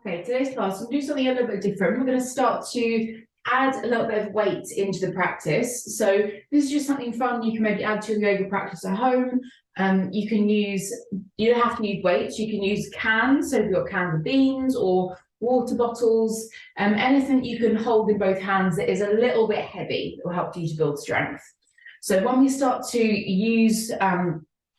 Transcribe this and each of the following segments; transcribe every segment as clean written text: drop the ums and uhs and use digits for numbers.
Okay, today's class, we'll do something a little bit different. We're going to start to add a little bit of weight into the practice. So this is just something fun you can maybe add to your yoga practice at home. You don't have to use weights, you can use cans. So if you've got cans of beans or water bottles, anything you can hold in both hands that is a little bit heavy will help you to build strength. So when we start to use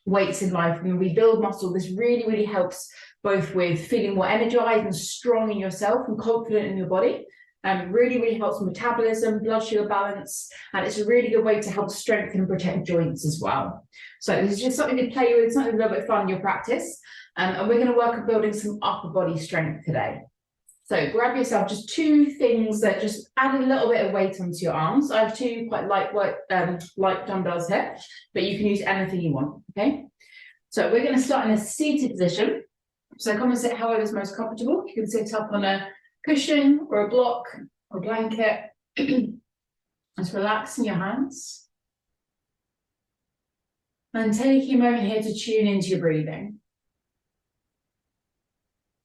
weights in life, when we build muscle, this really, really helps both with feeling more energized and strong in yourself and confident in your body. Really, really helps with metabolism, blood sugar balance, and it's a really good way to help strengthen and protect joints as well. So this is just something to play with, something a little bit fun in your practice. And we're going to work on building some upper body strength today. So grab yourself just two things that just add a little bit of weight onto your arms. I have two quite light dumbbells here, but you can use anything you want, okay? So we're going to start in a seated position. So come and sit however is most comfortable. You can sit up on a cushion or a block or blanket. Just relax in your hands. And take a moment here to tune into your breathing.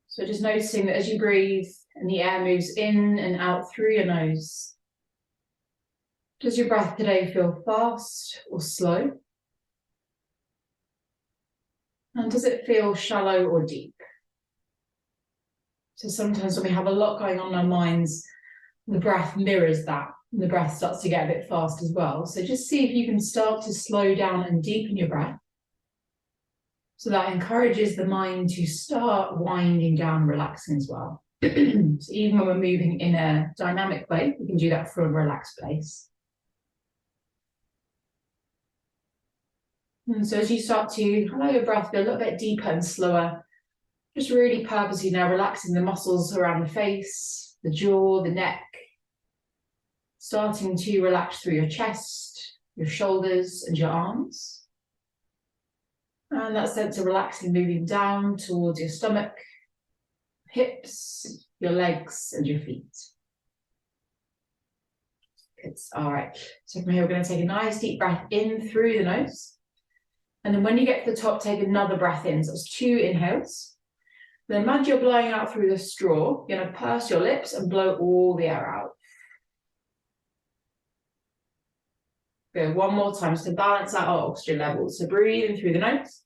So just noticing that as you breathe and the air moves in and out through your nose. Does your breath today feel fast or slow? And does it feel shallow or deep? So sometimes when we have a lot going on in our minds, the breath mirrors that. And the breath starts to get a bit fast as well. So just see if you can start to slow down and deepen your breath. So that encourages the mind to start winding down, relaxing as well. So even when we're moving in a dynamic way, we can do that from a relaxed place. And so as you start to allow your breath to be a little bit deeper and slower, just really purposely now relaxing the muscles around the face, the jaw, the neck, starting to relax through your chest, your shoulders and your arms. And that sense of relaxing moving down towards your stomach, hips, your legs and your feet. Good. All right, so from here we're going to take a nice deep breath in through the nose. And then when you get to the top, take another breath in. So it's 2 inhales. Then imagine you're blowing out through the straw. You're going to purse your lips and blow all the air out. Good. One more time to balance out our oxygen levels. So breathe in through the nose.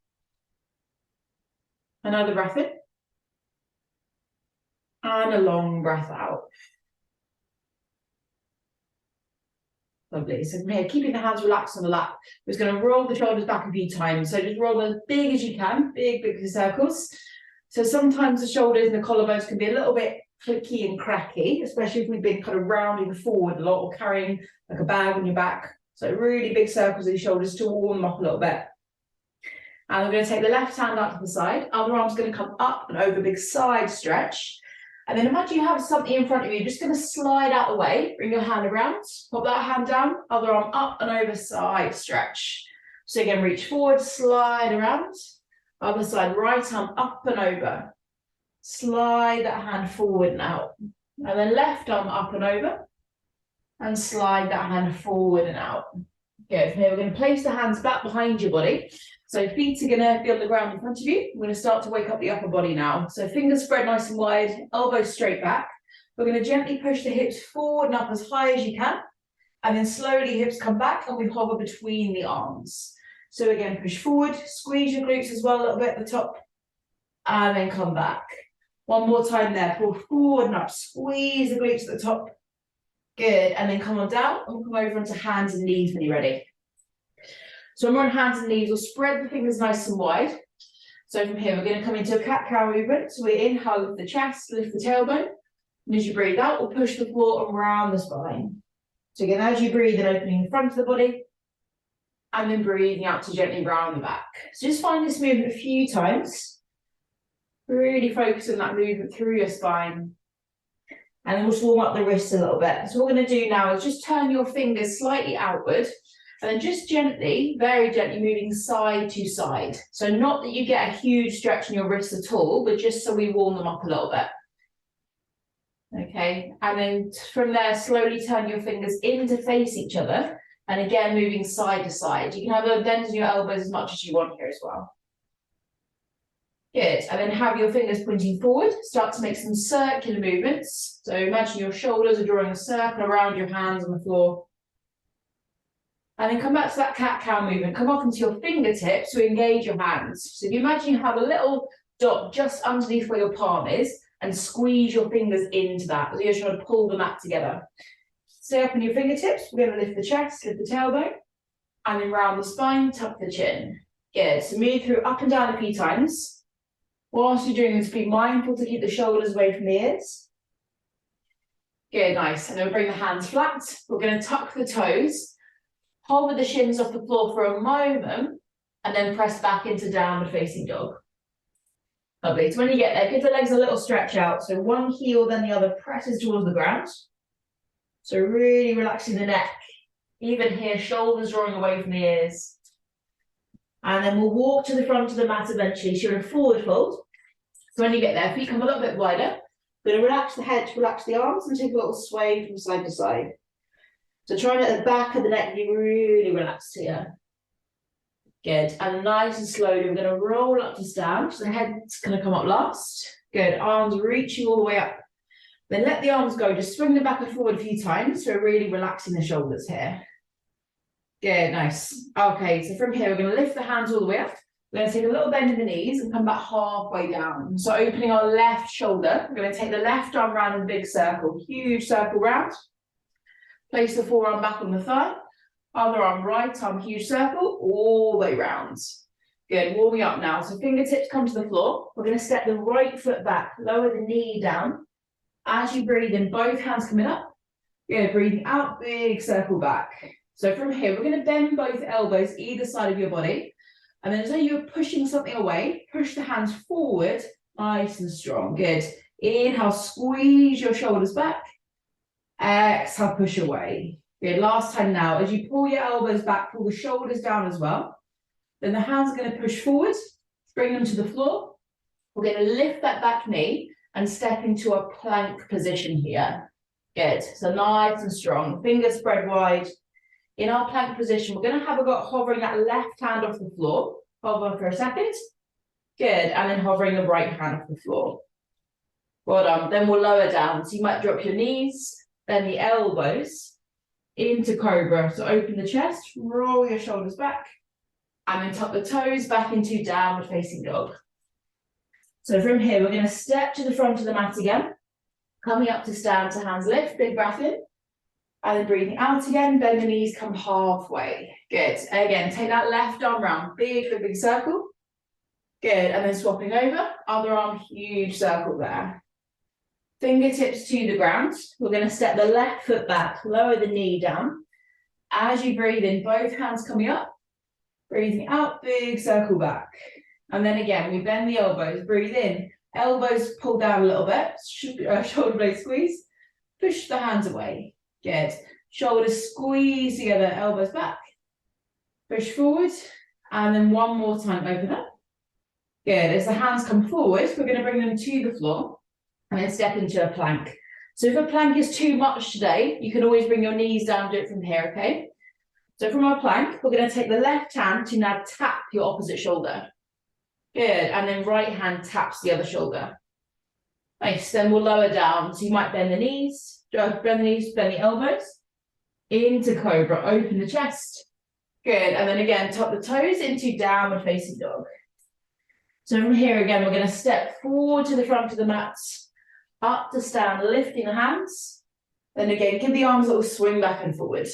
Another breath in. And a long breath out. Lovely. So from here, keeping the hands relaxed on the lap, we're just going to roll the shoulders back a few times. So just roll as big as you can, big circles. So sometimes the shoulders and the collarbones can be a little bit clicky and cracky, especially if we've been kind of rounding forward a lot or carrying like a bag on your back. So really big circles of your shoulders to warm them up a little bit. And we're going to take the left hand out to the side. Other arm's going to come up and over, big side stretch. And then imagine you have something in front of you, just going to slide out the way, bring your hand around, pop that hand down, other arm up and over, side stretch. So again, reach forward, slide around, other side, right arm up and over, slide that hand forward and out. And then left arm up and over, and slide that hand forward and out. Good. From here, we're going to place the hands back behind your body. So feet are going to be on the ground in front of you. We're going to start to wake up the upper body now. So fingers spread nice and wide, elbows straight back. We're going to gently push the hips forward and up as high as you can. And then slowly hips come back and we hover between the arms. So again, push forward, squeeze your glutes as well a little bit at the top. And then come back. One more time there. Pull forward and up. Squeeze the glutes at the top. Good. And then come on down and we'll come over onto hands and knees when you're ready. So when we're on hands and knees, we'll spread the fingers nice and wide. So from here, we're going to come into a cat-cow movement. So we inhale, lift the chest, lift the tailbone. And as you breathe out, we'll push the floor around the spine. So again, as you breathe in, opening the front of the body. And then breathing out to gently round the back. So just find this movement a few times. Really focus on that movement through your spine. And then we'll just warm up the wrists a little bit. So what we're going to do now is just turn your fingers slightly outward. And then just gently, very gently moving side to side. So not that you get a huge stretch in your wrists at all, but just so we warm them up a little bit. Okay, and then from there, slowly turn your fingers in to face each other. And again, moving side to side. You can have a bend in your elbows as much as you want here as well. Good, and then have your fingers pointing forward. Start to make some circular movements. So imagine your shoulders are drawing a circle around your hands on the floor. And then come back to that cat-cow movement. Come off into your fingertips to engage your hands. So if you imagine you have a little dot just underneath where your palm is, and squeeze your fingers into that as you're trying to pull the mat together. Stay up on your fingertips. We're going to lift the chest, lift the tailbone, and then round the spine, tuck the chin. Good. So move through up and down a few times. Whilst you're doing this, be mindful to keep the shoulders away from the ears. Good, nice. And then we'll bring the hands flat. We're going to tuck the toes, hold with the shins off the floor for a moment, and then press back into downward facing dog. Lovely. So when you get there, give the legs a little stretch out. So one heel, then the other presses towards the ground. So really relaxing the neck. Even here, shoulders drawing away from the ears. And then we'll walk to the front of the mat eventually. So you're in a forward fold. So when you get there, feet come a little bit wider. We're going to relax the head, relax the arms, and take a little sway from side to side. So try and at the back of the neck be really relaxed here. Good, and nice and slowly, we're going to roll up to stand. So the head's going to come up last. Good, arms reaching all the way up. Then let the arms go, just swing them back and forward a few times. So we're really relaxing the shoulders here. Good, nice. Okay, so from here, we're going to lift the hands all the way up. We're going to take a little bend in the knees and come back halfway down. So opening our left shoulder, we're going to take the left arm round in a big circle, huge circle round. Place the forearm back on the thigh. Other arm right arm, huge circle, all the way round. Good, warming up now. So fingertips come to the floor. We're going to step the right foot back, lower the knee down. As you breathe in, both hands coming up. Good, breathing out, big circle back. So from here, we're going to bend both elbows either side of your body. And then as though you're pushing something away, push the hands forward, nice and strong. Good. Inhale, squeeze your shoulders back. Exhale, push away. Good, last time now, as you pull your elbows back, pull the shoulders down as well. Then the hands are going to push forward, bring them to the floor. We're going to lift that back knee and step into a plank position here. Good, so nice and strong, fingers spread wide. In our plank position, we're going to have a go hovering that left hand off the floor. Hover for a second. Good, and then hovering the right hand off the floor. Well done, then we'll lower down. So you might drop your knees, then the elbows, into cobra. So open the chest, roll your shoulders back, and then tuck the toes back into downward facing dog. So from here, we're going to step to the front of the mat again. Coming up to stand to hands lift, big breath in. And then breathing out again, bend the knees, come halfway. Good. Again, take that left arm round, big circle. Good, and then swapping over, other arm, huge circle there. Fingertips to the ground. We're going to step the left foot back, lower the knee down. As you breathe in, both hands coming up. Breathing out, big circle back. And then again, we bend the elbows, breathe in. Elbows pull down a little bit, shoulder blade squeeze. Push the hands away. Good. Shoulders squeeze together, elbows back. Push forward. And then one more time, open up. Good. As the hands come forward, we're going to bring them to the floor. And then step into a plank. So if a plank is too much today, you can always bring your knees down, do it from here, okay? So from our plank, we're going to take the left hand to now tap your opposite shoulder. Good, and then right hand taps the other shoulder. Nice, then we'll lower down. So you might bend the knees, bend the elbows. Into cobra, open the chest. Good, and then again, tuck the toes into downward facing dog. So from here again, we're going to step forward to the front of the mat. Up to stand, lifting the hands. Then again, give the arms a little swing back and forward.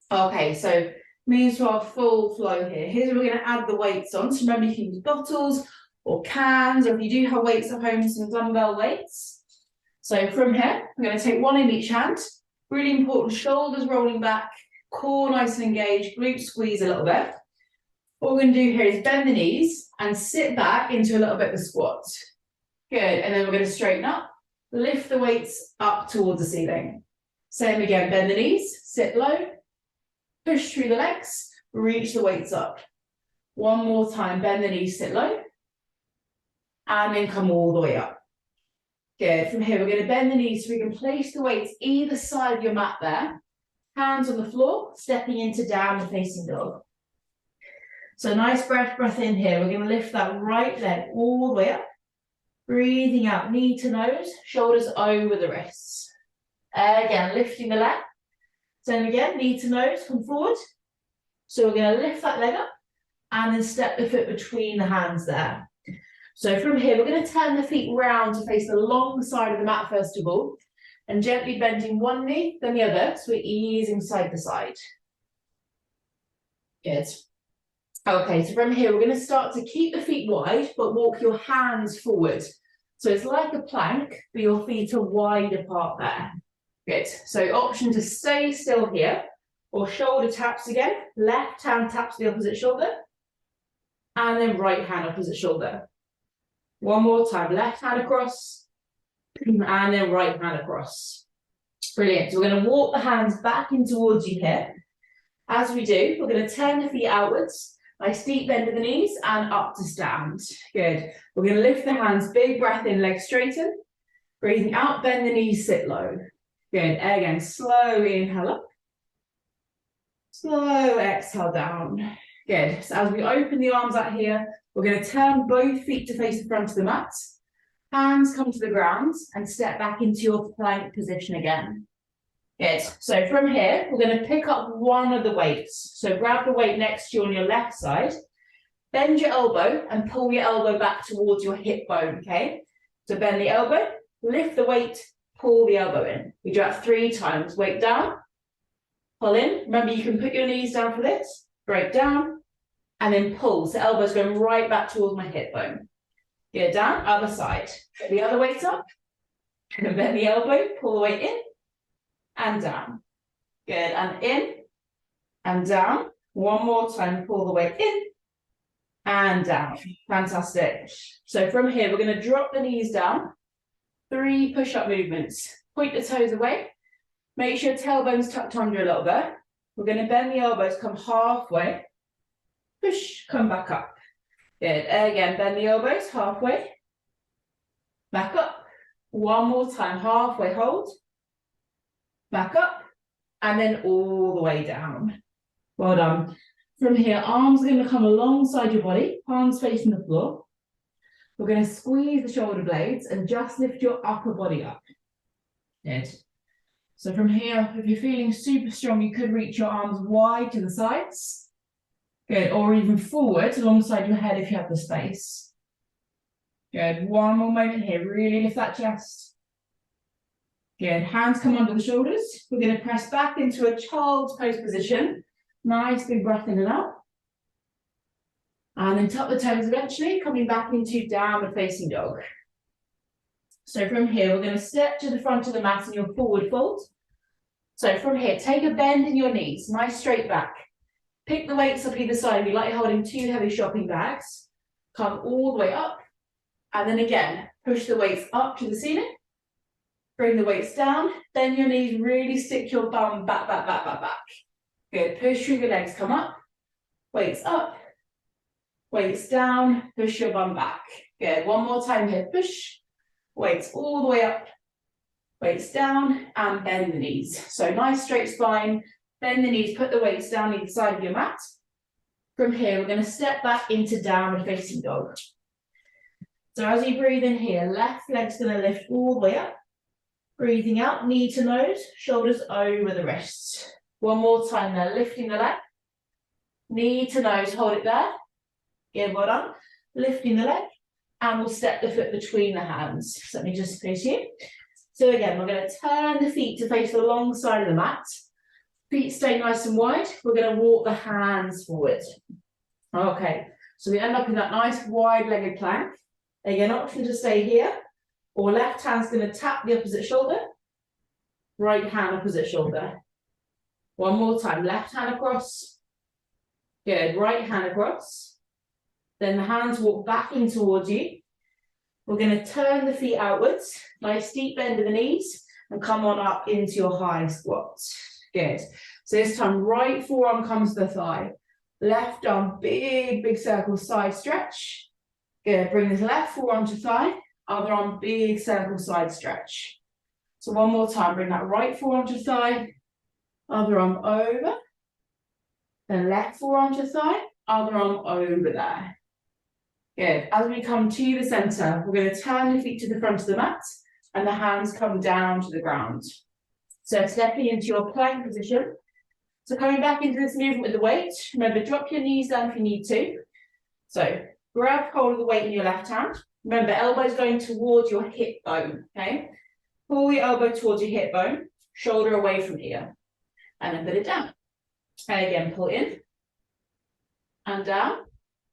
Okay, so move to our full flow here. Here's where we're going to add the weights on. So remember, you can use bottles or cans, or if you do have weights at home, some dumbbell weights. So from here, I'm going to take one in each hand. Really important, shoulders rolling back, core nice and engaged, glutes squeeze a little bit. What we're going to do here is bend the knees and sit back into a little bit of a squat. Good, and then we're going to straighten up, lift the weights up towards the ceiling. Same again, bend the knees, sit low, push through the legs, reach the weights up. One more time, bend the knees, sit low, and then come all the way up. Good, from here we're going to bend the knees so we can place the weights either side of your mat there. Hands on the floor, stepping into downward facing dog. So nice breath in here. We're going to lift that right leg all the way up. Breathing out, knee to nose, shoulders over the wrists. Again, lifting the leg. Same again, knee to nose, come forward. So we're going to lift that leg up and then step the foot between the hands there. So from here, we're going to turn the feet round to face the long side of the mat first of all, and gently bending one knee, then the other, so we're easing side to side. Good. Okay, so from here, we're going to start to keep the feet wide, but walk your hands forward. So it's like a plank, but your feet are wide apart there. Good. So option to stay still here, or shoulder taps again. Left hand taps the opposite shoulder, and then right hand opposite shoulder. One more time, left hand across, and then right hand across. Brilliant. So we're going to walk the hands back in towards you here. As we do, we're going to turn the feet outwards. Nice deep bend of the knees and up to stand. Good. We're going to lift the hands, big breath in, legs straighten. Breathing out, bend the knees, sit low. Good. Again, slow inhale up. Slow exhale down. Good. So as we open the arms out here, we're going to turn both feet to face the front of the mat. Hands come to the ground and step back into your plank position again. Good. So from here, we're going to pick up one of the weights. So grab the weight next to you on your left side, bend your elbow and pull your elbow back towards your hip bone, okay? So bend the elbow, lift the weight, pull the elbow in. We do that 3 times. Weight down, pull in. Remember, you can put your knees down for this, break down, and then pull. So elbow's going right back towards my hip bone. Get down, other side. Get the other weight up, and bend the elbow, pull the weight in, and down. Good, and in, and down. One more time, pull the weight in, and down. Fantastic. So from here, we're going to drop the knees down. 3 push-up movements. Point the toes away. Make sure tailbone's tucked under a little bit. We're going to bend the elbows, come halfway. Push, come back up. Good. Again, bend the elbows halfway. Back up. One more time, halfway hold. Back up, and then all the way down. Well done. From here, arms are going to come alongside your body, palms facing the floor. We're going to squeeze the shoulder blades and just lift your upper body up. Good. So from here, if you're feeling super strong, you could reach your arms wide to the sides. Good, or even forward alongside your head if you have the space. Good, one more moment here, really lift that chest. Good, hands come under the shoulders. We're going to press back into a child's pose position. Nice big breath in and out. And then tuck the toes eventually, coming back into downward facing dog. So from here, we're going to step to the front of the mat in your forward fold. So from here, take a bend in your knees, nice straight back. Pick the weights up either side, be like holding 2 heavy shopping bags. Come all the way up. And then again, push the weights up to the ceiling. Bring the weights down, bend your knees, really stick your bum back. Good, push through the legs, come up, weights up, weights down, push your bum back. Good, one more time here, push, weights all the way up, weights down, and bend the knees. So nice straight spine, bend the knees, put the weights down either side of your mat. From here, we're going to step back into downward facing dog. So as you breathe in here, left leg's going to lift all the way up. Breathing out, knee to nose, shoulders over the wrists. One more time there, lifting the leg. Knee to nose, hold it there. Good, well done. Lifting the leg, and we'll step the foot between the hands. So let me just face you. So again, we're going to turn the feet to face the long side of the mat. Feet stay nice and wide. We're going to walk the hands forward. Okay, so we end up in that nice wide-legged plank. Again, option to stay here. Or left hand's going to tap the opposite shoulder, right hand opposite shoulder. One more time, left hand across. Good, right hand across. Then the hands walk back in towards you. We're going to turn the feet outwards, nice deep bend of the knees, and come on up into your high squat. Good. So this time, right forearm comes to the thigh. Left arm, big circle, side stretch. Good, bring this left forearm to thigh. Other arm, big circle side stretch. So one more time, bring that right forearm to thigh, other arm over, then left forearm to thigh, other arm over there. Good. As we come to the center, we're going to turn the feet to the front of the mat and the hands come down to the ground. So stepping into your plank position. So coming back into this movement with the weight, remember, drop your knees down if you need to. So grab hold of the weight in your left hand. Remember, elbows going towards your hip bone, okay? Pull your elbow towards your hip bone, shoulder away from ear, and then put it down. And again, pull in and down.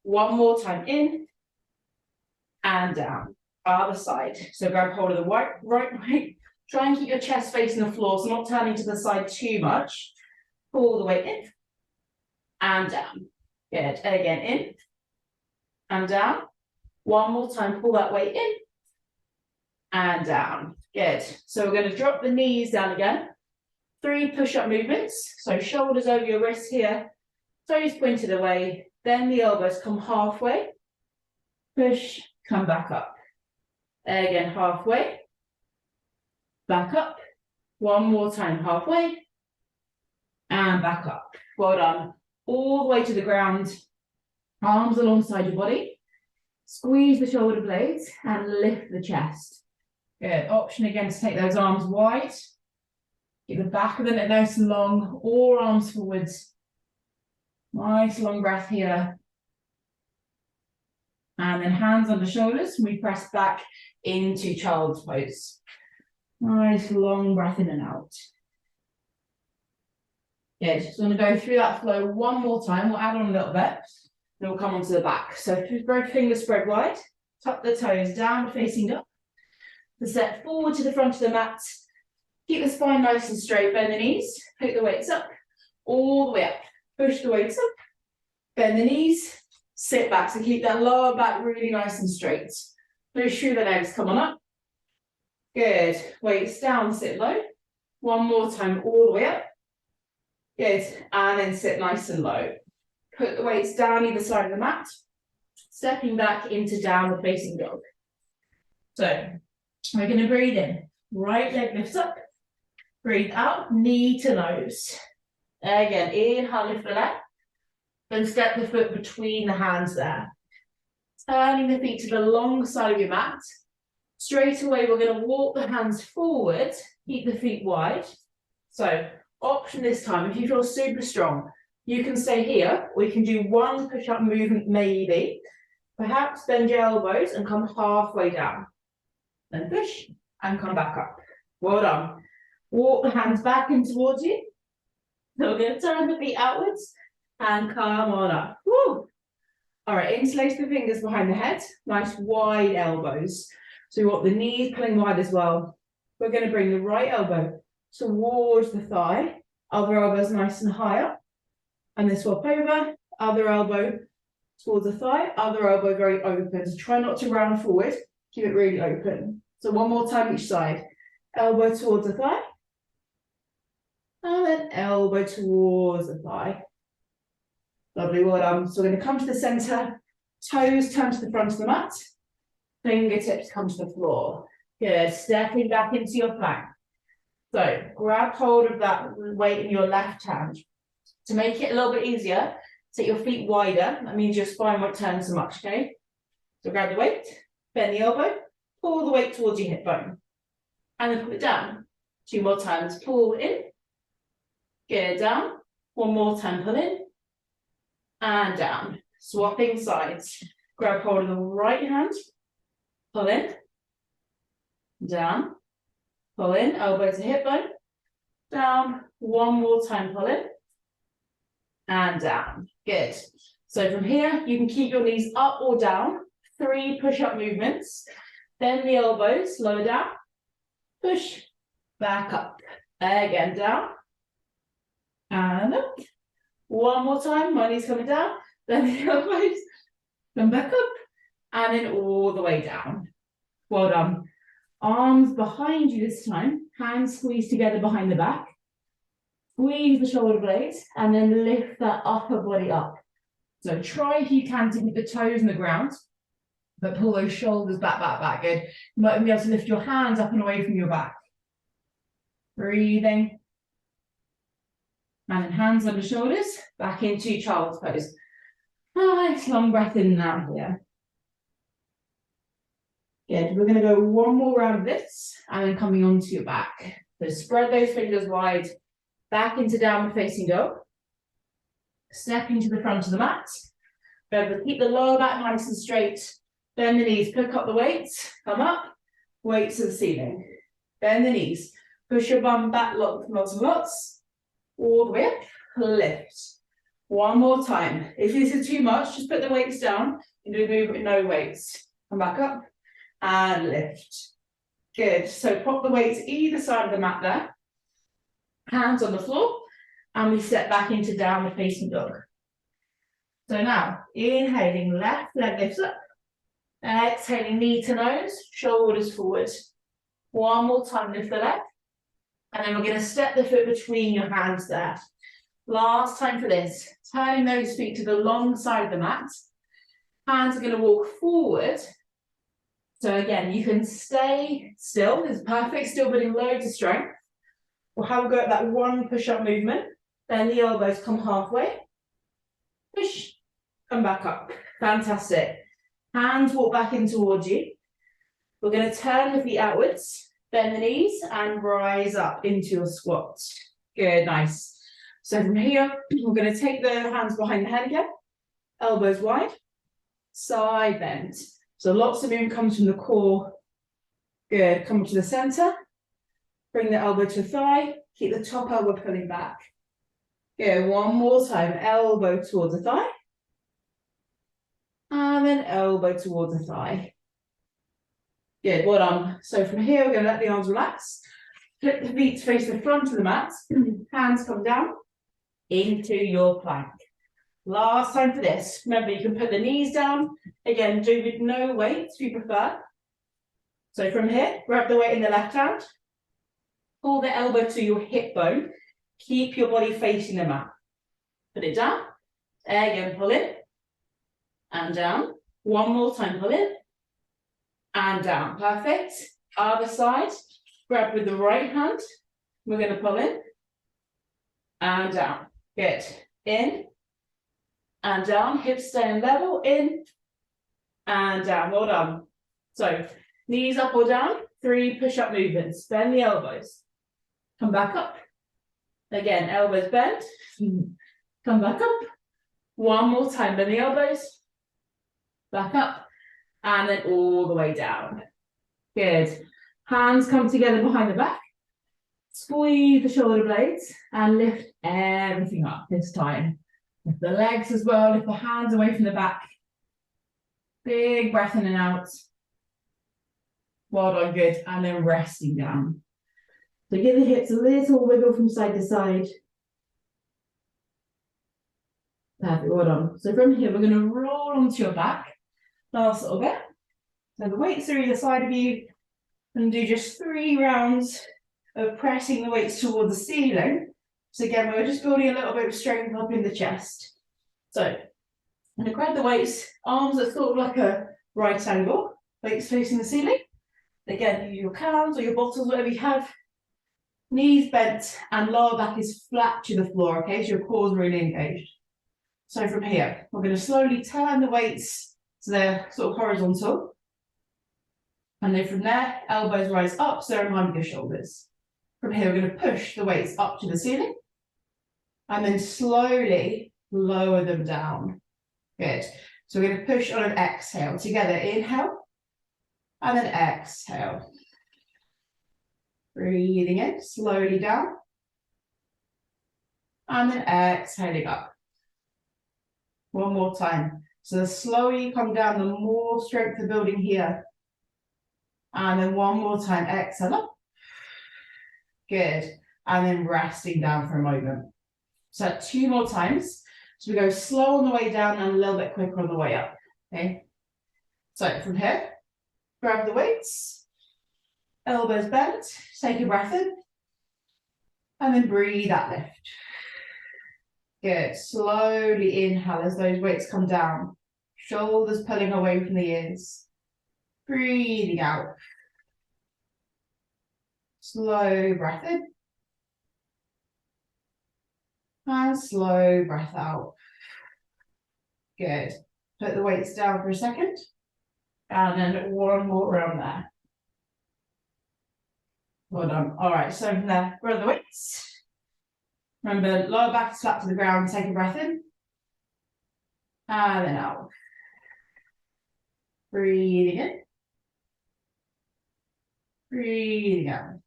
One more time, in and down. Other side. So grab hold of the right weight. Try and keep your chest facing the floor, so not turning to the side too much. Pull the weight in and down. Good. And again, in and down. One more time, pull that weight in and down. Good. So we're going to drop the knees down again. 3 push-up movements. So shoulders over your wrists here, toes pointed away, then the elbows come halfway. Push, come back up. Again, halfway. Back up. One more time, halfway. And back up. Well done. All the way to the ground. Arms alongside your body. Squeeze the shoulder blades and lift the chest. Good. Option again to take those arms wide. Keep the back of the neck nice and long. All arms forwards. Nice long breath here. And then hands under shoulders. We press back into child's pose. Nice long breath in and out. Good. Just want to go through that flow one more time. We'll add on a little bit. Then we'll come onto the back. So both fingers spread wide. Tuck the toes down, facing up. The step forward to the front of the mat. Keep the spine nice and straight. Bend the knees. Pick the weights up. All the way up. Push the weights up. Bend the knees. Sit back. So keep that lower back really nice and straight. Push through the legs. Come on up. Good. Weights down. Sit low. One more time. All the way up. Good. And then sit nice and low. Put the weights down either side of the mat. Stepping back into downward facing dog. So we're going to breathe in. Right leg lifts up. Breathe out. Knee to nose. Again, inhale, lift the leg. Then step the foot between the hands there. Turning the feet to the long side of your mat. Straight away, we're going to walk the hands forward. Keep the feet wide. So option this time, if you feel super strong, you can stay here, or you can do one push-up movement maybe. Perhaps bend your elbows and come halfway down. Then push and come back up. Well done. Walk the hands back in towards you. So we're going to turn the feet outwards and come on up. Woo. All right, interlace the fingers behind the head. Nice wide elbows. So we want the knees pulling wide as well. We're going to bring the right elbow towards the thigh. Other elbow's nice and high up. And then swap over, other elbow towards the thigh, other elbow very open. So try not to round forward, keep it really open. So one more time each side. Elbow towards the thigh. And then elbow towards the thigh. Lovely, well done. So we're going to come to the center, toes turn to the front of the mat, fingertips come to the floor. Good, stepping back into your plank. So grab hold of that weight in your left hand. To make it a little bit easier, set your feet wider. That means your spine won't turn so much, okay? So grab the weight, bend the elbow, pull the weight towards your hip bone. And then put it down. 2 more times. Pull in, get it down. 1 more time, pull in, and down. Swapping sides. Grab hold of the right hand, pull in, down, pull in, elbow to hip bone, down. 1 more time, pull in, and down. Good. So from here, you can keep your knees up or down. 3 push-up movements. Then the elbows, lower down. Push, back up. Again, down. And up. 1 more time, my knees coming down. Then the elbows, come back up. And then all the way down. Well done. Arms behind you this time. Hands squeezed together behind the back. Squeeze the shoulder blades and then lift that upper body up. So try if you can to keep the toes in the ground, but pull those shoulders back. Good. You might be able to lift your hands up and away from your back. Breathing. And then hands under shoulders, back into child's pose. Nice long breath in and out here. Good. We're going to go one more round of this and then coming onto your back. So spread those fingers wide, back into downward facing dog. Stepping to the front of the mat. Remember, keep the lower back nice and straight. Bend the knees, pick up the weights, come up, weights to the ceiling. Bend the knees, push your bum back, lots and lots and lots. All the way up, lift. One more time. If this is too much, just put the weights down and do a move with no weights. Come back up and lift. Good. So pop the weights either side of the mat there. Hands on the floor. And we step back into downward facing dog. So now, inhaling, left leg lifts up. Exhaling, knee to nose, shoulders forward. One more time, lift the leg. And then we're going to step the foot between your hands there. Last time for this. Turning those feet to the long side of the mat. Hands are going to walk forward. So again, you can stay still. It's perfect. Still building loads of strength. We'll have a go at that one push-up movement. Then the elbows come halfway. Push. Come back up. Fantastic. Hands walk back in towards you. We're going to turn the feet outwards. Bend the knees and rise up into your squat. Good, nice. So from here, we're going to take the hands behind the head again. Elbows wide. Side bend. So lots of movement comes from the core. Good. Come to the center. Bring the elbow to the thigh. Keep the top elbow pulling back. Good. One more time. Elbow towards the thigh. And then elbow towards the thigh. Good. Well done. So from here, we're going to let the arms relax. Flip the feet to face the front of the mat. Hands come down into your plank. Last time for this. Remember, you can put the knees down. Again, do with no weights if you prefer. So from here, grab the weight in the left hand. Pull the elbow to your hip bone. Keep your body facing the mat. Put it down. Again, pull in. And down. One more time, pull in. And down. Perfect. Other side. Grab with the right hand. We're going to pull in. And down. Good. In. And down. Hips staying level. In. And down. Well done. So, knees up or down. 3 push-up movements. Bend the elbows. Come back up. Again, elbows bend. Come back up. One more time. Bend the elbows. Back up. And then all the way down. Good. Hands come together behind the back. Squeeze the shoulder blades and lift everything up this time. Lift the legs as well. Lift the hands away from the back. Big breath in and out. Well done, good. And then resting down. So give the hips a little wiggle from side to side. Perfect, well done. So from here, we're going to roll onto your back. Last little bit. So the weights are either side of you. And do just 3 rounds of pressing the weights towards the ceiling. So again, we're just building a little bit of strength up in the chest. So I'm going to grab the weights, arms are sort of like a right angle, weights facing the ceiling. Again, use your cans or your bottles, whatever you have. Knees bent and lower back is flat to the floor, okay? So your core is really engaged. So from here, we're going to slowly turn the weights so they're sort of horizontal. And then from there, elbows rise up, so they're in line with your shoulders. From here, we're going to push the weights up to the ceiling. And then slowly lower them down. Good. So we're going to push on an exhale. Together, inhale. And then exhale. Breathing in, slowly down. And then exhaling up. One more time. So the slower you come down, the more strength you're building here. And then one more time, exhale up. Good. And then resting down for a moment. So 2 more times. So we go slow on the way down and a little bit quicker on the way up. Okay. So from here, grab the weights. Elbows bent. Take a breath in. And then breathe out, lift. Good. Slowly inhale as those weights come down. Shoulders pulling away from the ears. Breathing out. Slow breath in. And slow breath out. Good. Put the weights down for a second. And then one more round there. Well done. All right, so from there, grow the weights. Remember, lower back is flat to the ground, take a breath in. And then out. Breathing in. Breathing out.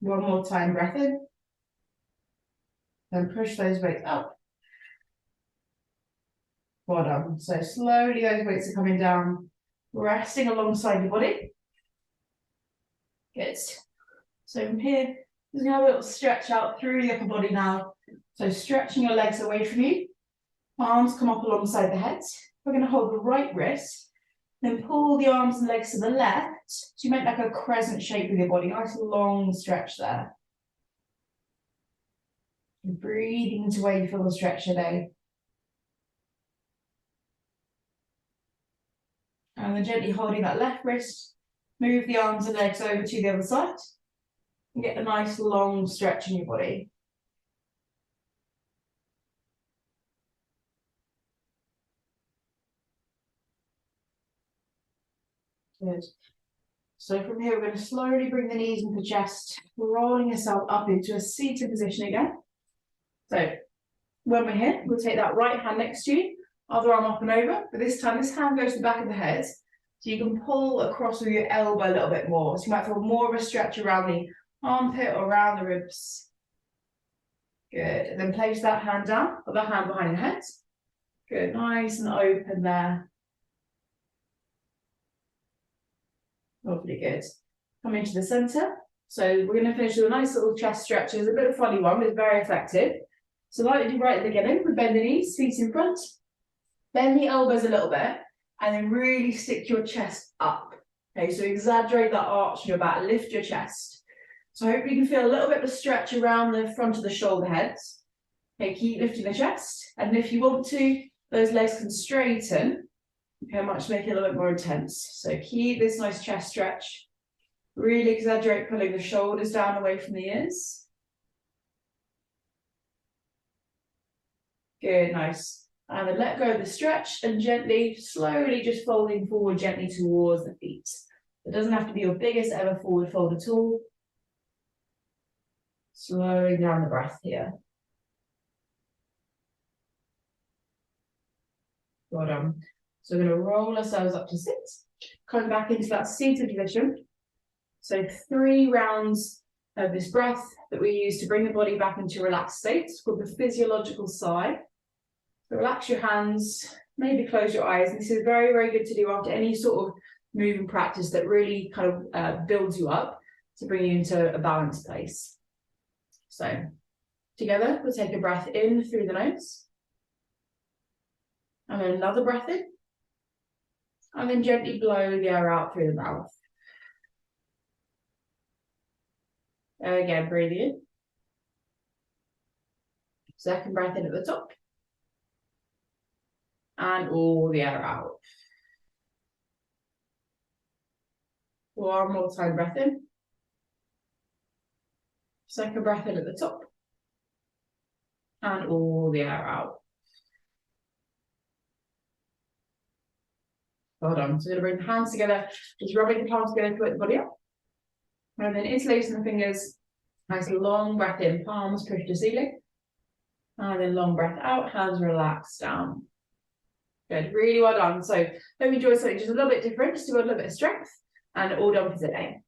One more time, breath in. Then push those weights up. Well done. So slowly those weights are coming down, resting alongside your body. Good. So from here, just gonna have a little stretch out through the upper body now. So stretching your legs away from you. Arms come up alongside the head. We're gonna hold the right wrist, then pull the arms and legs to the left. So you make like a crescent shape with your body. Nice long stretch there. And breathing into where you feel the stretch today. And then gently holding that left wrist, move the arms and legs over to the other side. And get a nice long stretch in your body. Good. So from here, we're going to slowly bring the knees into the chest, rolling yourself up into a seated position again. So when we're here, we'll take that right hand next to you, other arm up and over, but this time this hand goes to the back of the head, so you can pull across with your elbow a little bit more. So you might feel more of a stretch around the armpit or around the ribs. Good, and then place that hand down, other hand behind your head. Good, nice and open there. Lovely, good. Come into the center. So we're going to finish with a nice little chest stretch. It's a bit of a funny one, but it's very effective. So like we did right at the beginning, we bend the knees, feet in front, bend the elbows a little bit, and then really stick your chest up. Okay, so exaggerate that arch in your back, lift your chest. So I hope you can feel a little bit of a stretch around the front of the shoulder heads. Okay, keep lifting the chest. And if you want to, those legs can straighten. Okay, I might just make it a little bit more intense. So keep this nice chest stretch. Really exaggerate pulling the shoulders down away from the ears. Good, nice. And then let go of the stretch and gently, slowly just folding forward gently towards the feet. It doesn't have to be your biggest ever forward fold at all. Slowing down the breath here. Well done. So we're going to roll ourselves up to sit. Coming back into that seated position. So 3 rounds of this breath that we use to bring the body back into a relaxed state. It's called the physiological sigh. So relax your hands, maybe close your eyes. This is very, very good to do after any sort of moving practice that really kind of builds you up to bring you into a balanced place. So together, we'll take a breath in through the nose. And then another breath in. And then gently blow the air out through the mouth. Again, breathe in. Second breath in at the top. And all the air out. One more time, breath in. Second breath in at the top. And all the air out. Well done. So we're going to bring the hands together, just rubbing the palms together to wake the body up. And then interlacing the fingers. Nice long breath in, palms push to ceiling. And then long breath out, hands relax down. Good, really well done. So hope you enjoyed something just a little bit different, just to build a little bit of strength, and all done for today.